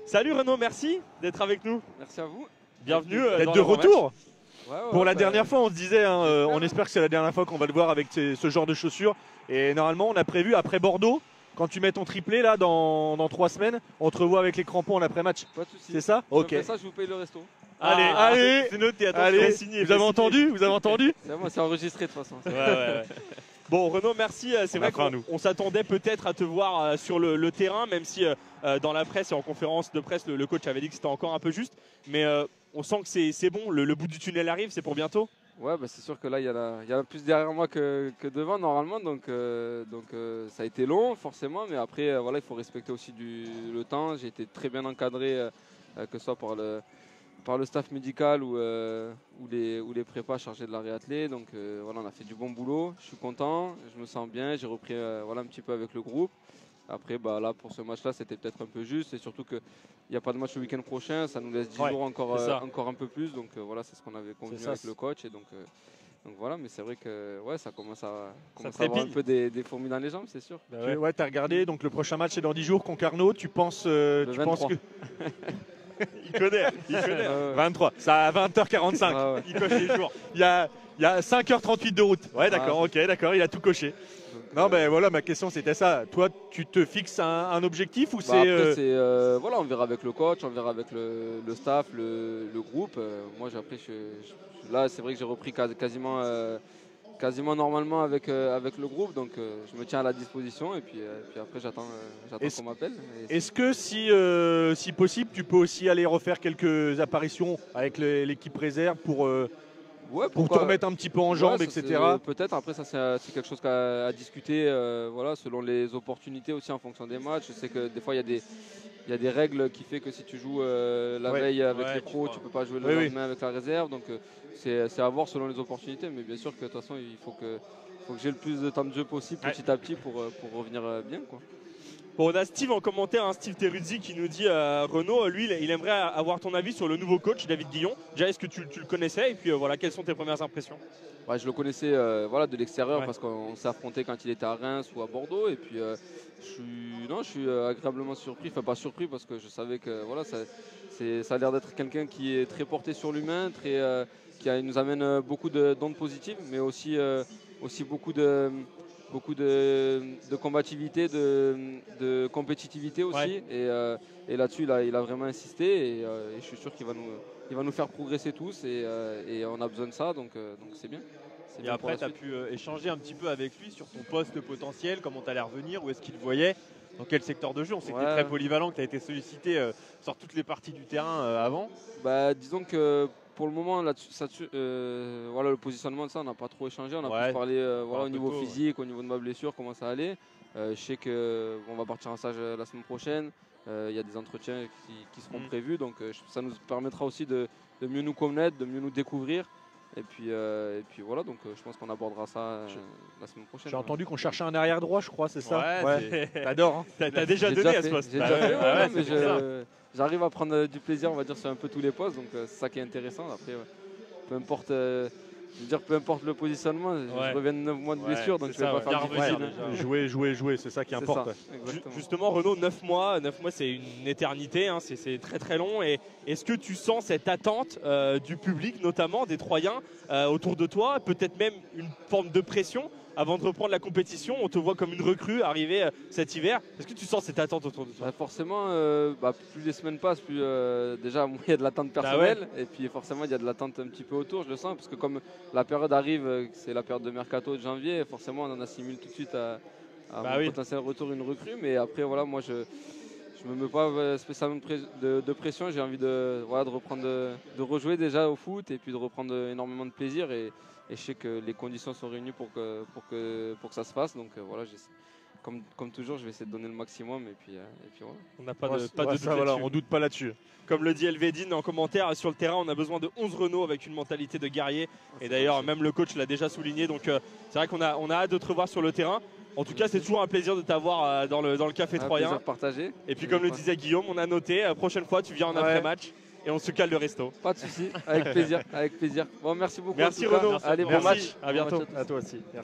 Salut Renaud, merci d'être avec nous. Merci à vous. Bienvenue D'être de retour. Pour la bah, dernière fois, on se disait, hein, on espère que c'est la dernière fois qu'on va le voir avec ce genre de chaussures. Et normalement, on a prévu après Bordeaux, quand tu mets ton triplé là dans 3 semaines, on te revoit avec les crampons en après-match. Pas de soucis. C'est ça? Ok. Ok. Après ça, je vous paye le resto. Allez, c'est noté, attention, allez, signé. vous avez entendu? Vous avez entendu? C'est moi, c'est enregistré de toute façon. Ouais. Bon Renaud, merci. C'est vrai apprend à nous. qu'on s'attendait peut-être à te voir sur le terrain, même si dans la presse et en conférence de presse, le coach avait dit que c'était encore un peu juste. Mais on sent que c'est bon, le bout du tunnel arrive, c'est pour bientôt. Ouais, bah, c'est sûr que là, il y en a plus derrière moi que devant normalement. Donc ça a été long, forcément. Mais après, voilà, il faut respecter aussi le temps. J'ai été très bien encadré, que ce soit par le staff médical ou les prépas chargés de la réathlée. Donc voilà, on a fait du bon boulot. Je suis content, je me sens bien. J'ai repris voilà, un petit peu avec le groupe. Après, bah, là, pour ce match-là, c'était peut-être un peu juste. Et surtout qu'il n'y a pas de match le week-end prochain. Ça nous laisse 10 jours encore un peu plus. Donc voilà, c'est ce qu'on avait convenu avec le coach. Et donc voilà, mais c'est vrai que ouais, ça commence à avoir un peu des fourmis dans les jambes, c'est sûr. Bah ouais, t'as regardé. Donc le prochain match, c'est dans 10 jours. Concarneau, tu penses que. Il connaît. 23. Ça à 20h45. Ah ouais. Il coche les jours. Il y a 5h38 de route. Ouais, d'accord, ok, d'accord, il a tout coché. Non, ben voilà, ma question c'était ça. Toi, tu te fixes un objectif ou Bah, c'est. après, voilà, on verra avec le coach, on verra avec le staff, le groupe. Moi, j'ai appris, là, c'est vrai que j'ai repris quasiment normalement avec le groupe, donc je me tiens à la disposition et puis après, j'attends qu'on m'appelle. Est-ce que si possible, tu peux aussi aller refaire quelques apparitions avec l'équipe réserve pour te remettre un petit peu en jambes, etc. Peut-être, après ça c'est quelque chose à discuter voilà, selon les opportunités aussi en fonction des matchs. Je sais que des fois il y a des règles qui fait que si tu joues la veille avec les pros, tu ne peux pas jouer le lendemain avec la réserve. Donc c'est à voir selon les opportunités. Mais bien sûr que de toute façon il faut que j'ai le plus de temps de jeu possible petit à petit pour revenir bien, quoi. Bon, on a Steve en commentaire, hein, Steve Teruzzi qui nous dit Renaud, lui, il aimerait avoir ton avis sur le nouveau coach, David Guillon. Déjà, est-ce que tu le connaissais? Et puis voilà, quelles sont tes premières impressions? Ouais, je le connaissais voilà, de l'extérieur parce qu'on s'est affronté quand il était à Reims ou à Bordeaux. Et puis je suis agréablement surpris, enfin pas surpris parce que je savais que voilà, ça a l'air d'être quelqu'un qui est très porté sur l'humain, qui nous amène beaucoup d'ondes positives, mais aussi beaucoup de combativité, de compétitivité aussi. Et là-dessus, il a vraiment insisté et je suis sûr qu'il va nous faire progresser tous et on a besoin de ça, donc c'est bien. Et après, tu as pu échanger un petit peu avec lui sur ton poste potentiel, comment tu allais revenir, où est-ce qu'il voyait, dans quel secteur de jeu. On sait que tu es très polyvalent, que tu as été sollicité sur toutes les parties du terrain avant. Bah, disons que pour le moment, là-dessus, voilà, le positionnement de ça, on n'a pas trop échangé. On a plus parlé voilà, au niveau physique, au niveau de ma blessure, comment ça allait. Je sais qu'on va partir en stage la semaine prochaine. Il y a des entretiens qui seront prévus. Donc ça nous permettra aussi de mieux nous connaître, de mieux nous découvrir. Et puis voilà, donc je pense qu'on abordera ça la semaine prochaine. J'ai entendu qu'on cherchait un arrière droit, je crois, c'est ça? Ouais. T'adores, hein? T'as déjà donné à ce poste. J'ai déjà fait, mais j'arrive à prendre du plaisir, on va dire, sur un peu tous les postes, donc c'est ça qui est intéressant. Après, peu importe, peu importe le positionnement, je reviens de 9 mois de blessure, donc je vais pas faire difficile. Jouer, c'est ça qui importe. Justement, Renaud, 9 mois c'est une éternité, hein, c'est très très long. Et est-ce que tu sens cette attente du public, notamment des Troyens, autour de toi, peut-être même une forme de pression avant de reprendre la compétition? On te voit comme une recrue arriver cet hiver. Est-ce que tu sens cette attente autour de toi? Forcément, plus les semaines passent, plus déjà il y a de l'attente personnelle, et puis forcément il y a de l'attente un petit peu autour, je le sens, parce que comme la période arrive, c'est la période de mercato de janvier, forcément on en assimile tout de suite à mon potentiel retour, une recrue. Mais après voilà, moi je me mets pas spécialement de pression. J'ai envie de reprendre, de rejouer déjà au foot et puis de reprendre énormément de plaisir. Et je sais que les conditions sont réunies pour que ça se fasse. Donc voilà, comme toujours, je vais essayer de donner le maximum. Et puis voilà. On n'a pas de doute là-dessus. On doute pas là-dessus. Comme le dit Elvedine en commentaire, sur le terrain, on a besoin de 11 Renault avec une mentalité de guerrier. Et d'ailleurs, même le coach l'a déjà souligné. Donc c'est vrai qu'on a hâte de te revoir sur le terrain. En tout cas, c'est toujours un plaisir de t'avoir dans le café troyen. Plaisir partagé. Et puis, comme le disait Guillaume, on a noté, prochaine fois, tu viens en après-match et on se cale le resto. Pas de souci, avec plaisir, avec plaisir. Bon, merci beaucoup. Merci Renaud. Allez, bon match. À bientôt. À toi aussi.